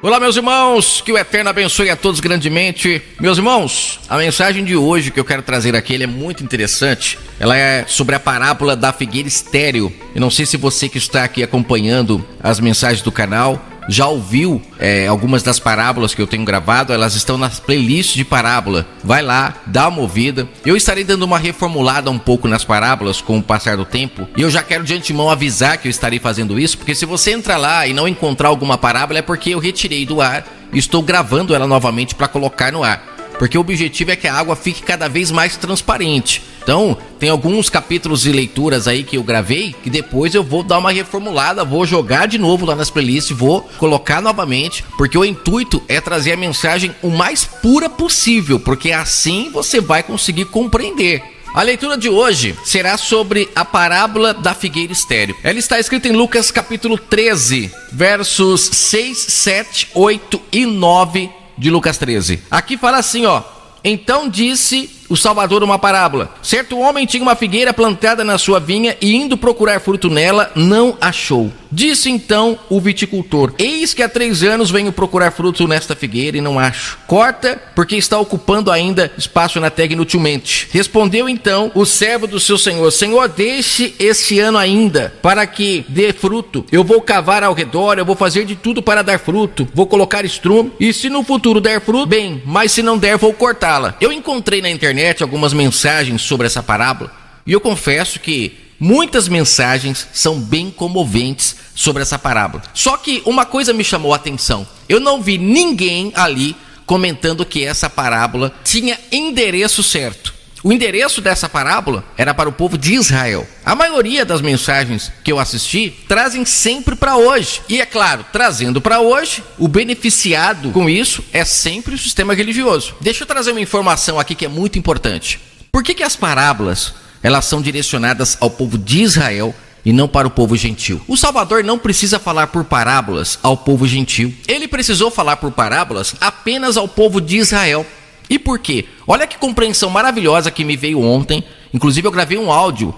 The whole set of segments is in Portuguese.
Olá, meus irmãos, que o Eterno abençoe a todos grandemente. Meus irmãos, a mensagem de hoje que eu quero trazer aqui, ela é muito interessante. Ela é sobre a parábola da figueira estéril. Eu não sei se você que está aqui acompanhando as mensagens do canal já ouviu algumas das parábolas que eu tenho gravado. Elas estão nas playlists de parábola. Vai lá, dá uma ouvida. Eu estarei dando uma reformulada um pouco nas parábolas com o passar do tempo. E eu já quero de antemão avisar que eu estarei fazendo isso, porque se você entrar lá e não encontrar alguma parábola é porque eu retirei do ar e estou gravando ela novamente para colocar no ar. Porque o objetivo é que a água fique cada vez mais transparente. Então, tem alguns capítulos e leituras aí que eu gravei, que depois eu vou dar uma reformulada, vou jogar de novo lá nas playlists, vou colocar novamente, porque o intuito é trazer a mensagem o mais pura possível, porque assim você vai conseguir compreender. A leitura de hoje será sobre a parábola da figueira estéril. Ela está escrita em Lucas capítulo 13, versos 6, 7, 8 e 9 de Lucas 13. Aqui fala assim, ó: então disse o Salvador uma parábola. Certo homem tinha uma figueira plantada na sua vinha e, indo procurar fruto nela, não achou. Disse então o viticultor: eis que há 3 anos venho procurar fruto nesta figueira e não acho. Corta, porque está ocupando ainda espaço na terra inutilmente. Respondeu então o servo do seu senhor: Senhor, deixe este ano ainda, para que dê fruto. Eu vou cavar ao redor, eu vou fazer de tudo para dar fruto. Vou colocar estrume, e se no futuro der fruto, bem, mas se não der, vou cortá-la. Eu encontrei na internet algumas mensagens sobre essa parábola, e eu confesso que muitas mensagens são bem comoventes sobre essa parábola. Só que uma coisa me chamou a atenção: eu não vi ninguém ali comentando que essa parábola tinha endereço certo. O endereço dessa parábola era para o povo de Israel. A maioria das mensagens que eu assisti trazem sempre para hoje. E é claro, trazendo para hoje, o beneficiado com isso é sempre o sistema religioso. Deixa eu trazer uma informação aqui que é muito importante. Por que as parábolas elas são direcionadas ao povo de Israel e não para o povo gentil? O Salvador não precisa falar por parábolas ao povo gentil. Ele precisou falar por parábolas apenas ao povo de Israel. E por quê? Olha que compreensão maravilhosa que me veio ontem. Inclusive eu gravei um áudio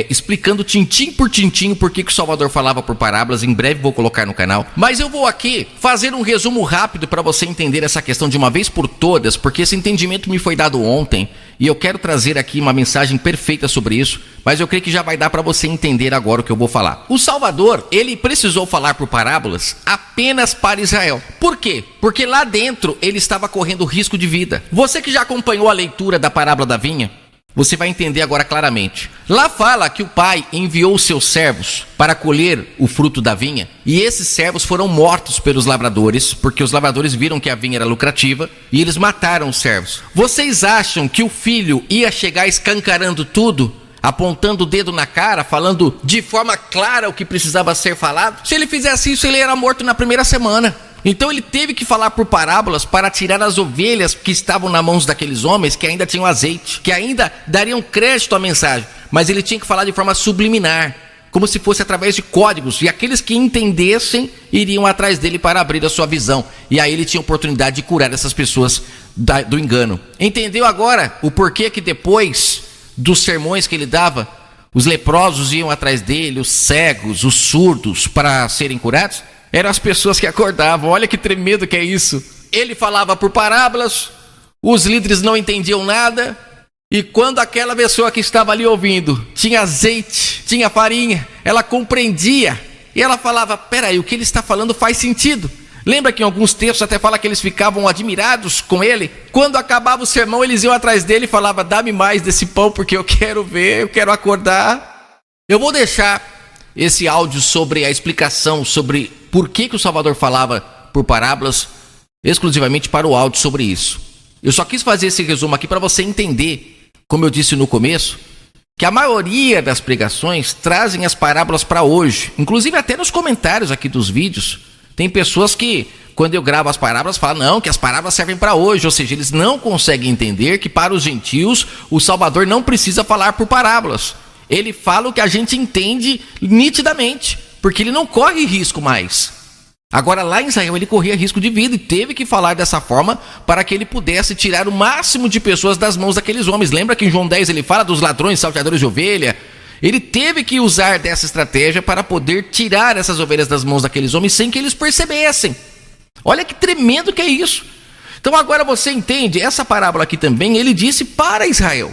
explicando tintim por tintim por que o Salvador falava por parábolas. Em breve vou colocar no canal. Mas eu vou aqui fazer um resumo rápido para você entender essa questão de uma vez por todas, porque esse entendimento me foi dado ontem e eu quero trazer aqui uma mensagem perfeita sobre isso. Mas eu creio que já vai dar para você entender agora o que eu vou falar. O Salvador, ele precisou falar por parábolas apenas para Israel. Por quê? Porque lá dentro ele estava correndo risco de vida. Você que já acompanhou a leitura da parábola da vinha, você vai entender agora claramente. Lá fala que o pai enviou os seus servos para colher o fruto da vinha, e esses servos foram mortos pelos lavradores, porque os lavradores viram que a vinha era lucrativa e eles mataram os servos. Vocês acham que o filho ia chegar escancarando tudo, apontando o dedo na cara, falando de forma clara o que precisava ser falado? Se ele fizesse isso, ele era morto na primeira semana. Então ele teve que falar por parábolas para tirar as ovelhas que estavam nas mãos daqueles homens que ainda tinham azeite, que ainda dariam crédito à mensagem, mas ele tinha que falar de forma subliminar, como se fosse através de códigos, e aqueles que entendessem iriam atrás dele para abrir a sua visão, e aí ele tinha oportunidade de curar essas pessoas do engano. Entendeu agora o porquê que depois dos sermões que ele dava, os leprosos iam atrás dele, os cegos, os surdos, para serem curados? Eram as pessoas que acordavam. Olha que tremendo que é isso. Ele falava por parábolas, os líderes não entendiam nada, e quando aquela pessoa que estava ali ouvindo tinha azeite, tinha farinha, ela compreendia, e ela falava: peraí, o que ele está falando faz sentido. Lembra que em alguns textos até fala que eles ficavam admirados com ele? Quando acabava o sermão, eles iam atrás dele e falavam: dá-me mais desse pão, porque eu quero ver, eu quero acordar. Eu vou deixar esse áudio sobre a explicação sobre por que o Salvador falava por parábolas exclusivamente para o áudio sobre isso. Eu só quis fazer esse resumo aqui para você entender, como eu disse no começo, que a maioria das pregações trazem as parábolas para hoje. Inclusive até nos comentários aqui dos vídeos, tem pessoas que, quando eu gravo as parábolas, falam não, que as parábolas servem para hoje. Ou seja, eles não conseguem entender que para os gentios o Salvador não precisa falar por parábolas. Ele fala o que a gente entende nitidamente, porque ele não corre risco mais. Agora lá em Israel ele corria risco de vida e teve que falar dessa forma para que ele pudesse tirar o máximo de pessoas das mãos daqueles homens. Lembra que em João 10 ele fala dos ladrões, salteadores de ovelha? Ele teve que usar dessa estratégia para poder tirar essas ovelhas das mãos daqueles homens sem que eles percebessem. Olha que tremendo que é isso. Então agora você entende, essa parábola aqui também, ele disse para Israel.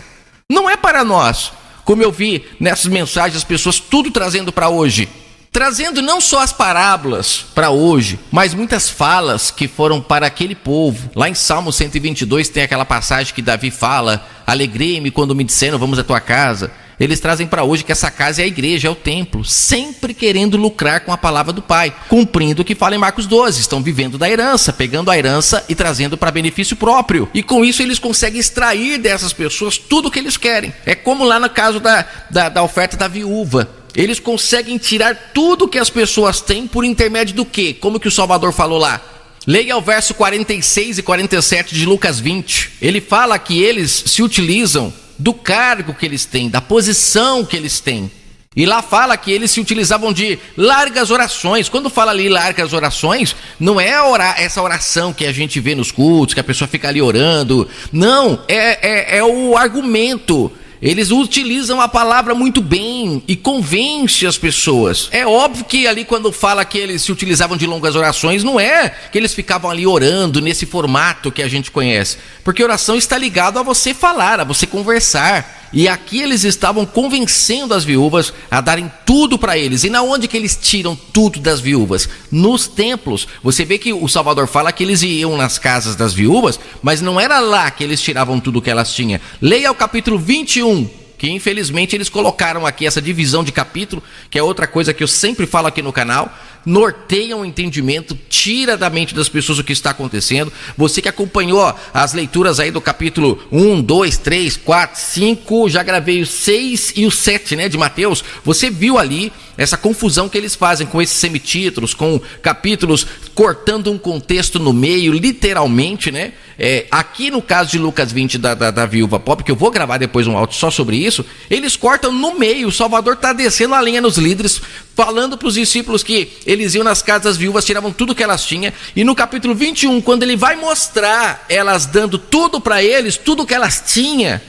Não é para nós, como eu vi nessas mensagens, as pessoas tudo trazendo para hoje. Trazendo não só as parábolas para hoje, mas muitas falas que foram para aquele povo. Lá em Salmo 122 tem aquela passagem que Davi fala: alegrei-me quando me disseram, vamos à tua casa. Eles trazem para hoje que essa casa é a igreja, é o templo, sempre querendo lucrar com a palavra do Pai, cumprindo o que fala em Marcos 12. Estão vivendo da herança, pegando a herança e trazendo para benefício próprio. E com isso eles conseguem extrair dessas pessoas tudo o que eles querem. É como lá no caso da oferta da viúva. Eles conseguem tirar tudo que as pessoas têm por intermédio do quê? Como que o Salvador falou lá? Leia o verso 46 e 47 de Lucas 20. Ele fala que eles se utilizam do cargo que eles têm, da posição que eles têm. E lá fala que eles se utilizavam de largas orações. Quando fala ali largas orações, não é essa oração que a gente vê nos cultos, que a pessoa fica ali orando. Não, é o argumento. Eles utilizam a palavra muito bem e convence as pessoas. É óbvio que ali quando fala que eles se utilizavam de longas orações, não é que eles ficavam ali orando nesse formato que a gente conhece. Porque oração está ligado a você falar, a você conversar. E aqui eles estavam convencendo as viúvas a darem tudo para eles. E na onde que eles tiram tudo das viúvas? Nos templos. Você vê que o Salvador fala que eles iam nas casas das viúvas, mas não era lá que eles tiravam tudo que elas tinham. Leia o capítulo 21, que infelizmente eles colocaram aqui essa divisão de capítulo, que é outra coisa que eu sempre falo aqui no canal. Norteia o entendimento, tira da mente das pessoas o que está acontecendo. Você que acompanhou as leituras aí do capítulo 1, 2, 3, 4, 5, já gravei o 6 e o 7, né, de Mateus. Você viu ali essa confusão que eles fazem com esses semitítulos, com capítulos cortando um contexto no meio, literalmente, né? Aqui no caso de Lucas 20 da viúva pobre, que eu vou gravar depois um áudio só sobre isso, eles cortam no meio. O Salvador está descendo a linha nos líderes, falando para os discípulos que eles iam nas casas das viúvas, tiravam tudo que elas tinham. E no capítulo 21, quando ele vai mostrar elas dando tudo para eles, tudo que elas tinham,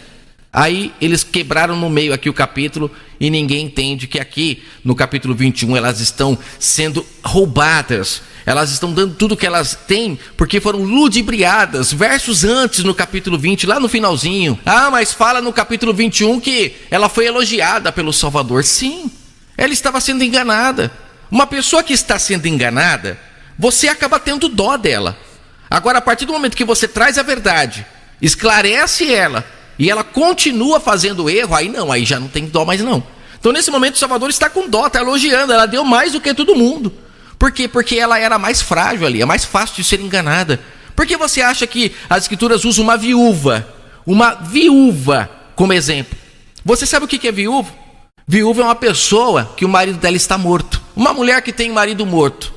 aí eles quebraram no meio aqui o capítulo e ninguém entende que aqui no capítulo 21 elas estão sendo roubadas. Elas estão dando tudo que elas têm porque foram ludibriadas. Versos antes no capítulo 20, lá no finalzinho. Mas fala no capítulo 21 que ela foi elogiada pelo Salvador. Sim, ela estava sendo enganada. Uma pessoa que está sendo enganada, você acaba tendo dó dela. Agora, a partir do momento que você traz a verdade, esclarece ela, e ela continua fazendo erro, aí já não tem dó mais não. Então nesse momento o Salvador está com dó, está elogiando, ela deu mais do que todo mundo. Por quê? Porque ela era mais frágil ali, é mais fácil de ser enganada. Por que você acha que as escrituras usam uma viúva como exemplo? Você sabe o que é viúva? Viúva é uma pessoa que o marido dela está morto. Uma mulher que tem marido morto,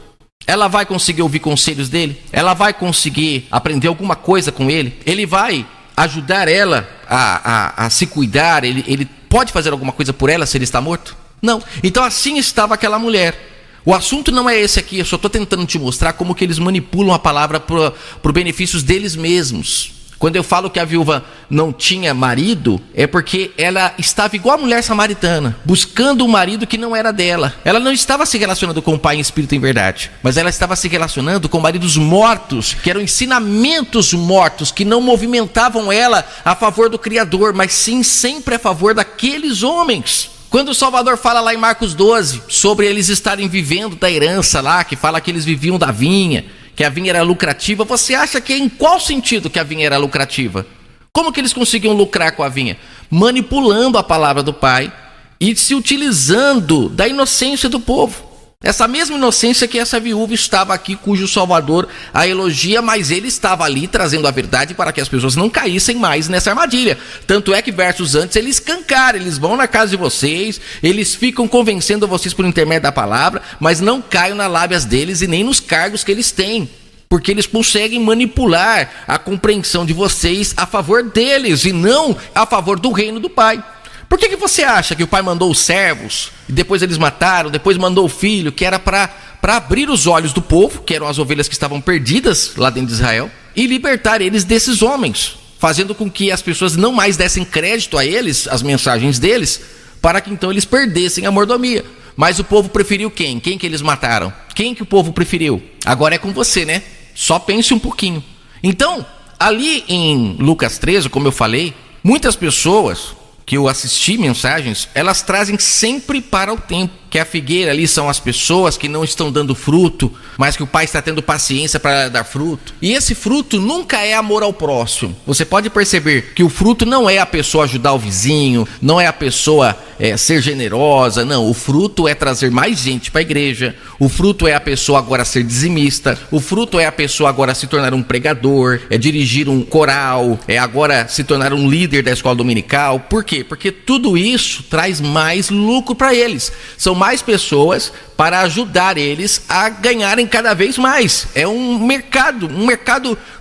ela vai conseguir ouvir conselhos dele? Ela vai conseguir aprender alguma coisa com ele? Ele vai ajudar ela a se cuidar? Ele pode fazer alguma coisa por ela se ele está morto? Não. Então assim estava aquela mulher. O assunto não é esse aqui, eu só estou tentando te mostrar como que eles manipulam a palavra por benefícios deles mesmos. Quando eu falo que a viúva não tinha marido, é porque ela estava igual a mulher samaritana, buscando um marido que não era dela. Ela não estava se relacionando com o pai em espírito em verdade, mas ela estava se relacionando com maridos mortos, que eram ensinamentos mortos, que não movimentavam ela a favor do Criador, mas sim sempre a favor daqueles homens. Quando o Salvador fala lá em Marcos 12, sobre eles estarem vivendo da herança lá, que fala que eles viviam da vinha, que a vinha era lucrativa, você acha que em qual sentido que a vinha era lucrativa? Como que eles conseguiam lucrar com a vinha? Manipulando a palavra do Pai e se utilizando da inocência do povo. Essa mesma inocência que essa viúva estava aqui, cujo Salvador a elogia, mas ele estava ali trazendo a verdade para que as pessoas não caíssem mais nessa armadilha. Tanto é que versos antes eles escancaram, eles vão na casa de vocês, eles ficam convencendo vocês por intermédio da palavra, mas não caiam nas lábias deles e nem nos cargos que eles têm. Porque eles conseguem manipular a compreensão de vocês a favor deles e não a favor do reino do Pai. Por que você acha que o pai mandou os servos, e depois eles mataram, depois mandou o filho, que era para abrir os olhos do povo, que eram as ovelhas que estavam perdidas lá dentro de Israel, e libertar eles desses homens, fazendo com que as pessoas não mais dessem crédito a eles, as mensagens deles, para que então eles perdessem a mordomia. Mas o povo preferiu quem? Quem que eles mataram? Quem que o povo preferiu? Agora é com você, né? Só pense um pouquinho. Então, ali em Lucas 13, como eu falei, muitas pessoas que eu assisti mensagens, elas trazem sempre para o tempo. Que a figueira ali são as pessoas que não estão dando fruto, mas que o pai está tendo paciência para dar fruto. E esse fruto nunca é amor ao próximo. Você pode perceber que o fruto não é a pessoa ajudar o vizinho, não é a pessoa ser generosa, não. O fruto é trazer mais gente para a igreja, o fruto é a pessoa agora ser dizimista, o fruto é a pessoa agora se tornar um pregador, é dirigir um coral, é agora se tornar um líder da escola dominical. Por quê? Porque tudo isso traz mais lucro para eles. São mais pessoas para ajudar eles a ganharem cada vez mais. É um mercado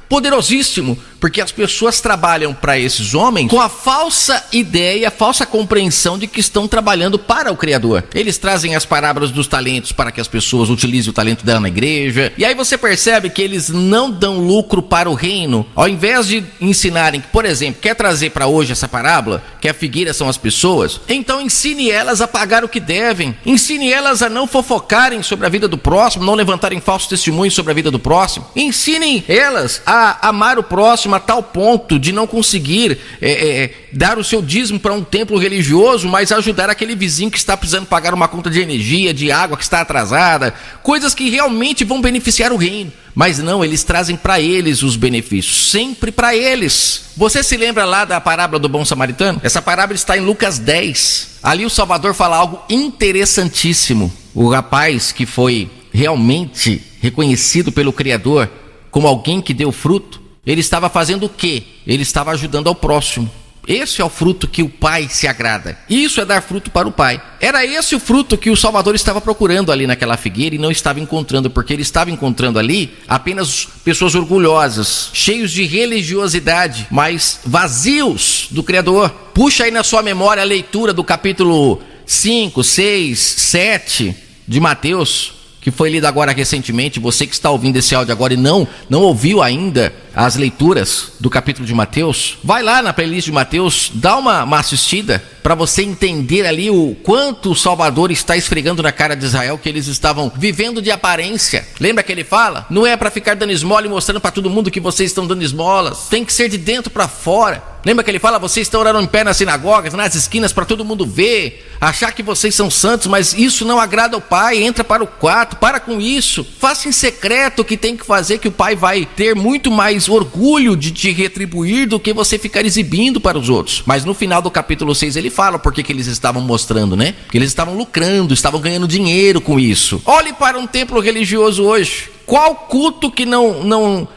poderosíssimo, porque as pessoas trabalham para esses homens com a falsa ideia, a falsa compreensão de que estão trabalhando para o Criador. Eles trazem as parábolas dos talentos para que as pessoas utilizem o talento dela na igreja, e aí você percebe que eles não dão lucro para o reino. Ao invés de ensinarem, por exemplo, quer trazer para hoje essa parábola, que a figueira são as pessoas, então ensine elas a pagar o que devem, ensine elas a não fofocarem sobre a vida do próximo, não levantarem falsos testemunhos sobre a vida do próximo, ensinem elas a amar o próximo a tal ponto de não conseguir dar o seu dízimo para um templo religioso, mas ajudar aquele vizinho que está precisando pagar uma conta de energia, de água que está atrasada, coisas que realmente vão beneficiar o reino. Mas não, eles trazem para eles os benefícios, sempre para eles. Você se lembra lá da parábola do bom samaritano? Essa parábola está em Lucas 10. Ali o Salvador fala algo interessantíssimo. O rapaz que foi realmente reconhecido pelo Criador como alguém que deu fruto, ele estava fazendo o quê? Ele estava ajudando ao próximo. Esse é o fruto que o Pai se agrada. Isso é dar fruto para o Pai. Era esse o fruto que o Salvador estava procurando ali naquela figueira e não estava encontrando, porque ele estava encontrando ali apenas pessoas orgulhosas, cheios de religiosidade, mas vazios do Criador. Puxa aí na sua memória a leitura do capítulo 5, 6, 7 de Mateus, que foi lido agora recentemente. Você que está ouvindo esse áudio agora e não ouviu ainda as leituras do capítulo de Mateus, vai lá na playlist de Mateus, dá uma assistida para você entender ali o quanto o Salvador está esfregando na cara de Israel que eles estavam vivendo de aparência. Lembra que ele fala? Não é para ficar dando esmola e mostrando para todo mundo que vocês estão dando esmolas, tem que ser de dentro para fora. Lembra que ele fala, vocês estão orando em pé nas sinagogas, nas esquinas, para todo mundo ver, achar que vocês são santos, mas isso não agrada ao Pai. Entra para o quarto, para com isso, faça em secreto o que tem que fazer, que o Pai vai ter muito mais orgulho de te retribuir do que você ficar exibindo para os outros. Mas no final do capítulo 6 ele fala por que eles estavam mostrando, né? Porque eles estavam lucrando, estavam ganhando dinheiro com isso. Olhe para um templo religioso hoje. Qual culto que não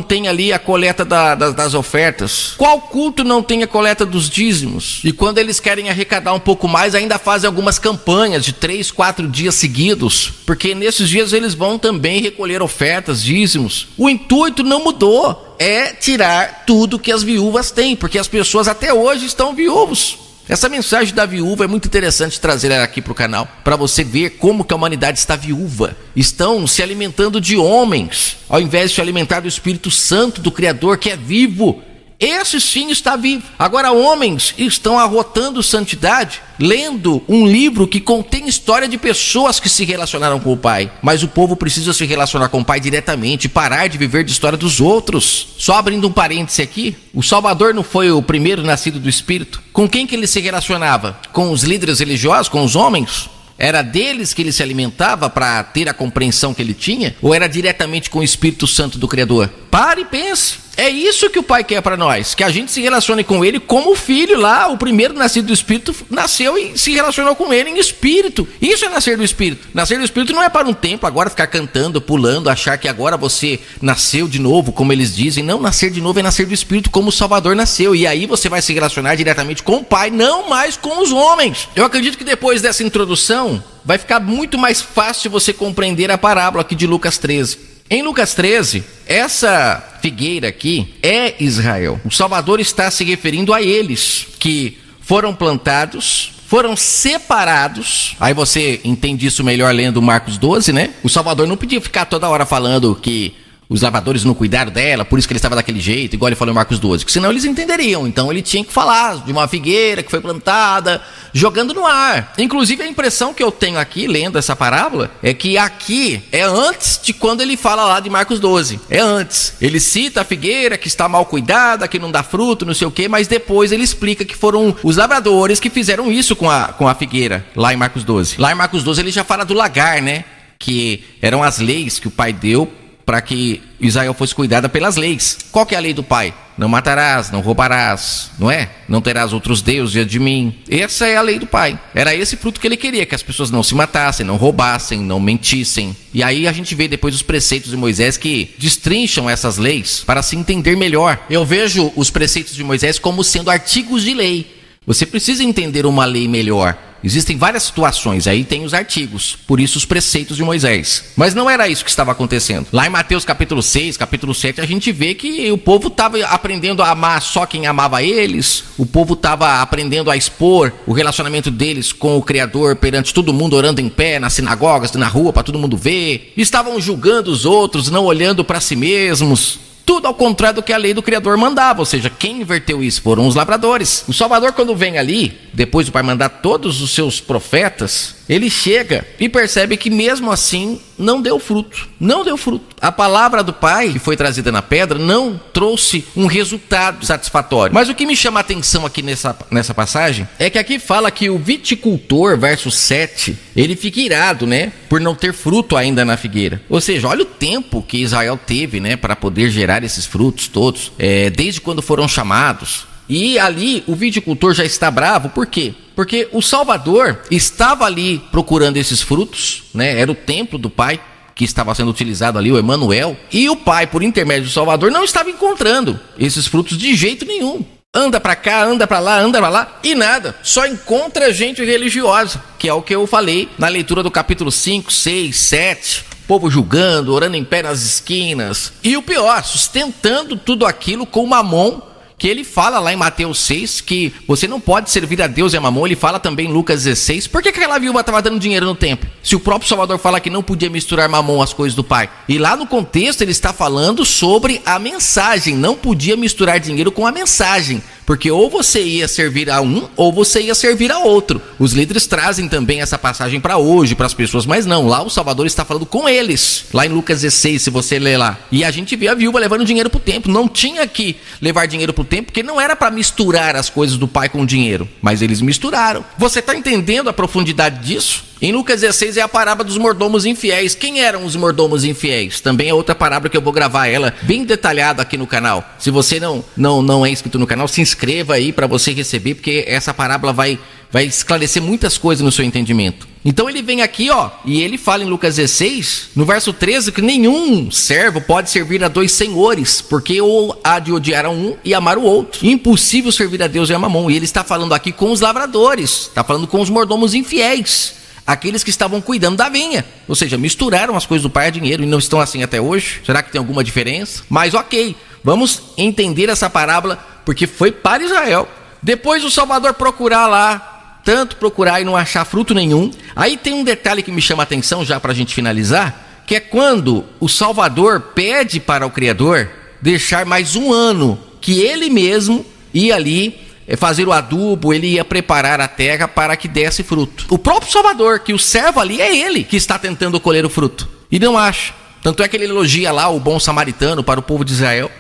tem ali a coleta das ofertas? Qual culto não tem a coleta dos dízimos? E quando eles querem arrecadar um pouco mais, ainda fazem algumas campanhas de 3, 4 dias seguidos, porque nesses dias eles vão também recolher ofertas, dízimos. O intuito não mudou, é tirar tudo que as viúvas têm, porque as pessoas até hoje estão viúvos. Essa mensagem da viúva é muito interessante trazer ela aqui para o canal, para você ver como que a humanidade está viúva. Estão se alimentando de homens, ao invés de se alimentar do Espírito Santo, do Criador, que é vivo. Esse sim está vivo. Agora homens estão arrotando santidade, lendo um livro que contém história de pessoas que se relacionaram com o Pai. Mas o povo precisa se relacionar com o Pai diretamente, parar de viver de história dos outros. Só abrindo um parêntese aqui, o Salvador não foi o primeiro nascido do Espírito? Com quem que ele se relacionava? Com os líderes religiosos, com os homens? Era deles que ele se alimentava para ter a compreensão que ele tinha? Ou era diretamente com o Espírito Santo do Criador? Pare e pense. É isso que o Pai quer para nós, que a gente se relacione com ele como o filho lá, o primeiro nascido do Espírito, nasceu e se relacionou com ele em espírito. Isso é nascer do Espírito. Nascer do Espírito não é para um templo agora ficar cantando, pulando, achar que agora você nasceu de novo, como eles dizem. Não, nascer de novo é nascer do Espírito como o Salvador nasceu. E aí você vai se relacionar diretamente com o Pai, não mais com os homens. Eu acredito que depois dessa introdução vai ficar muito mais fácil você compreender a parábola aqui de Lucas 13. Em Lucas 13, essa figueira aqui é Israel. O Salvador está se referindo a eles, que foram plantados, foram separados. Aí você entende isso melhor lendo Marcos 12, né? O Salvador não podia ficar toda hora falando que os lavradores não cuidaram dela, por isso que ele estava daquele jeito, igual ele falou em Marcos 12, que senão eles entenderiam. Então ele tinha que falar de uma figueira que foi plantada, jogando no ar. Inclusive a impressão que eu tenho aqui, lendo essa parábola, é que aqui é antes de quando ele fala lá de Marcos 12. É antes. Ele cita a figueira que está mal cuidada, que não dá fruto, não sei o quê, mas depois ele explica que foram os lavradores que fizeram isso com a figueira, lá em Marcos 12. Lá em Marcos 12 ele já fala do lagar, né? Que eram as leis que o pai deu para que Israel fosse cuidada pelas leis. Qual que é a lei do pai? Não matarás, não roubarás, não é? Não terás outros deuses diante de mim. Essa é a lei do pai. Era esse fruto que ele queria, que as pessoas não se matassem, não roubassem, não mentissem. E aí a gente vê depois os preceitos de Moisés que destrincham essas leis para se entender melhor. Eu vejo os preceitos de Moisés como sendo artigos de lei. Você precisa entender uma lei melhor. Existem várias situações, aí tem os artigos, por isso os preceitos de Moisés. Mas não era isso que estava acontecendo. Lá em Mateus capítulo 6, capítulo 7, a gente vê que o povo estava aprendendo a amar só quem amava eles, o povo estava aprendendo a expor o relacionamento deles com o Criador perante todo mundo, orando em pé, nas sinagogas, na rua, para todo mundo ver. Estavam julgando os outros, não olhando para si mesmos. Tudo ao contrário do que a lei do Criador mandava, ou seja, quem inverteu isso foram os lavradores. O Salvador, quando vem ali, depois do Pai mandar todos os seus profetas, ele chega e percebe que mesmo assim não deu fruto. Não deu fruto. A palavra do Pai, que foi trazida na pedra, não trouxe um resultado satisfatório. Mas o que me chama a atenção aqui nessa passagem é que aqui fala que o viticultor, verso 7, ele fica irado, né? Por não ter fruto ainda na figueira. Ou seja, olha o tempo que Israel teve, né? Para poder gerar esses frutos todos. Desde quando foram chamados. E ali o viticultor já está bravo, por quê? Porque o Salvador estava ali procurando esses frutos, né? Era o templo do Pai que estava sendo utilizado ali, o Emanuel. E o Pai, por intermédio do Salvador, não estava encontrando esses frutos de jeito nenhum. Anda pra cá, anda pra lá e nada. Só encontra gente religiosa, que é o que eu falei na leitura do capítulo 5, 6, 7. Povo julgando, orando em pé nas esquinas. E o pior, sustentando tudo aquilo com Mamon, que ele fala lá em Mateus 6, que você não pode servir a Deus e a Mamon. Ele fala também em Lucas 16. Por que aquela viúva estava dando dinheiro no templo? Se o próprio Salvador fala que não podia misturar Mamon às coisas do Pai. E lá no contexto ele está falando sobre a mensagem. Não podia misturar dinheiro com a mensagem. Porque ou você ia servir a um, ou você ia servir a outro. Os líderes trazem também essa passagem para hoje, para as pessoas, mas não, lá o Salvador está falando com eles. Lá em Lucas 16, se você ler lá. E a gente vê a viúva levando dinheiro pro templo. Não tinha que levar dinheiro pro templo, porque não era para misturar as coisas do Pai com o dinheiro. Mas eles misturaram. Você está entendendo a profundidade disso? Em Lucas 16 é a parábola dos mordomos infiéis. Quem eram os mordomos infiéis? Também é outra parábola que eu vou gravar ela bem detalhada aqui no canal. Se você não é inscrito no canal, se inscreva aí para você receber, porque essa parábola vai esclarecer muitas coisas no seu entendimento. Então ele vem aqui, ó, e ele fala em Lucas 16, no verso 13, que nenhum servo pode servir a dois senhores, porque ou há de odiar a um e amar o outro. Impossível servir a Deus e a Mamon. E ele está falando aqui com os lavradores, está falando com os mordomos infiéis. Aqueles que estavam cuidando da vinha, ou seja, misturaram as coisas do Pai a dinheiro e não estão assim até hoje. Será que tem alguma diferença? Mas ok, vamos entender essa parábola, porque foi para Israel. Depois o Salvador procurar lá, tanto procurar e não achar fruto nenhum. Aí tem um detalhe que me chama a atenção já para a gente finalizar, que é quando o Salvador pede para o Criador deixar mais um ano, que ele mesmo ia ali fazer o adubo, ele ia preparar a terra para que desse fruto. O próprio Salvador, que o servo ali é ele que está tentando colher o fruto. E não acha. Tanto é que ele elogia lá o bom samaritano para o povo de Israel,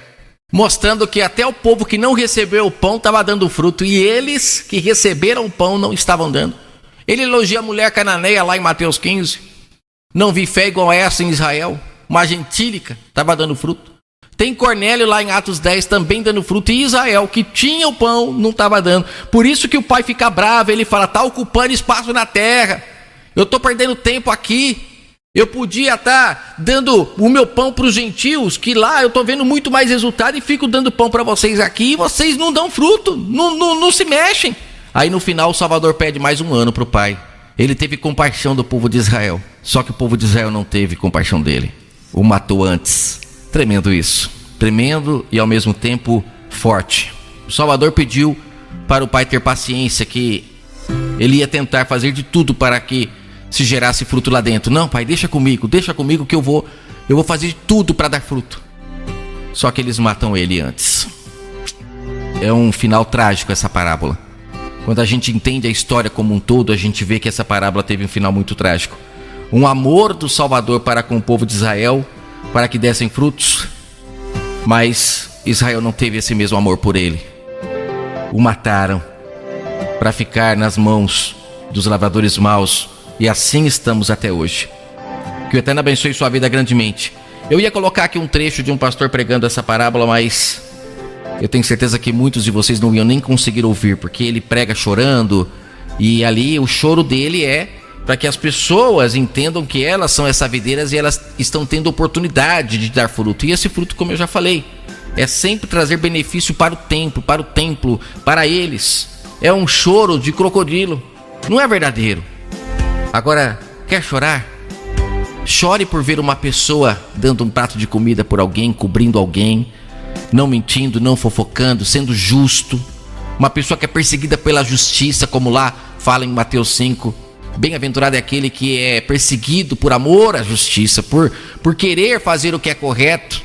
mostrando que até o povo que não recebeu o pão estava dando fruto, e eles que receberam o pão não estavam dando. Ele elogia a mulher cananeia lá em Mateus 15. Não vi fé igual a essa em Israel. Uma gentílica estava dando fruto. Tem Cornélio lá em Atos 10 também dando fruto. E Israel, que tinha o pão, não estava dando. Por isso que o pai fica bravo. Ele fala, está ocupando espaço na terra. Eu estou perdendo tempo aqui. Eu podia estar dando o meu pão para os gentios, que lá eu estou vendo muito mais resultado, e fico dando pão para vocês aqui, e vocês não dão fruto, não se mexem. Aí no final o Salvador pede mais um ano para o pai. Ele teve compaixão do povo de Israel. Só que o povo de Israel não teve compaixão dele. O matou antes. Tremendo isso, tremendo e ao mesmo tempo forte. O Salvador pediu para o pai ter paciência, que ele ia tentar fazer de tudo para que se gerasse fruto lá dentro. Não, pai, deixa comigo que eu vou eu vou fazer tudo para dar fruto. Só que eles matam ele antes. É um final trágico essa parábola. Quando a gente entende a história como um todo, a gente vê que essa parábola teve um final muito trágico. Um amor do Salvador para com o povo de Israel, para que dessem frutos, mas Israel não teve esse mesmo amor por ele. O mataram para ficar nas mãos dos lavradores maus, e assim estamos até hoje. Que o Eterno abençoe sua vida grandemente. Eu ia colocar aqui um trecho de um pastor pregando essa parábola, mas eu tenho certeza que muitos de vocês não iam nem conseguir ouvir, porque ele prega chorando, e ali o choro dele é para que as pessoas entendam que elas são essas videiras e elas estão tendo oportunidade de dar fruto. E esse fruto, como eu já falei, é sempre trazer benefício para o templo, para eles. É um choro de crocodilo, não é verdadeiro. Agora, quer chorar? Chore por ver uma pessoa dando um prato de comida por alguém, cobrindo alguém, não mentindo, não fofocando, sendo justo. Uma pessoa que é perseguida pela justiça, como lá fala em Mateus 5. Bem-aventurado é aquele que é perseguido por amor à justiça, por querer fazer o que é correto.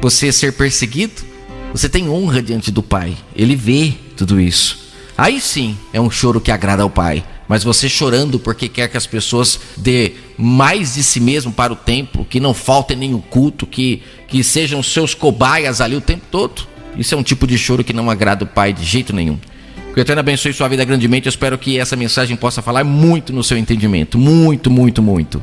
Você ser perseguido, você tem honra diante do Pai. Ele vê tudo isso. Aí sim é um choro que agrada ao Pai. Mas você chorando porque quer que as pessoas dê mais de si mesmo para o templo, que não falte nenhum culto, que sejam seus cobaias ali o tempo todo. Isso é um tipo de choro que não agrada o Pai de jeito nenhum. Que o Eterno abençoe sua vida grandemente. Eu espero que essa mensagem possa falar muito no seu entendimento. Muito, muito, muito.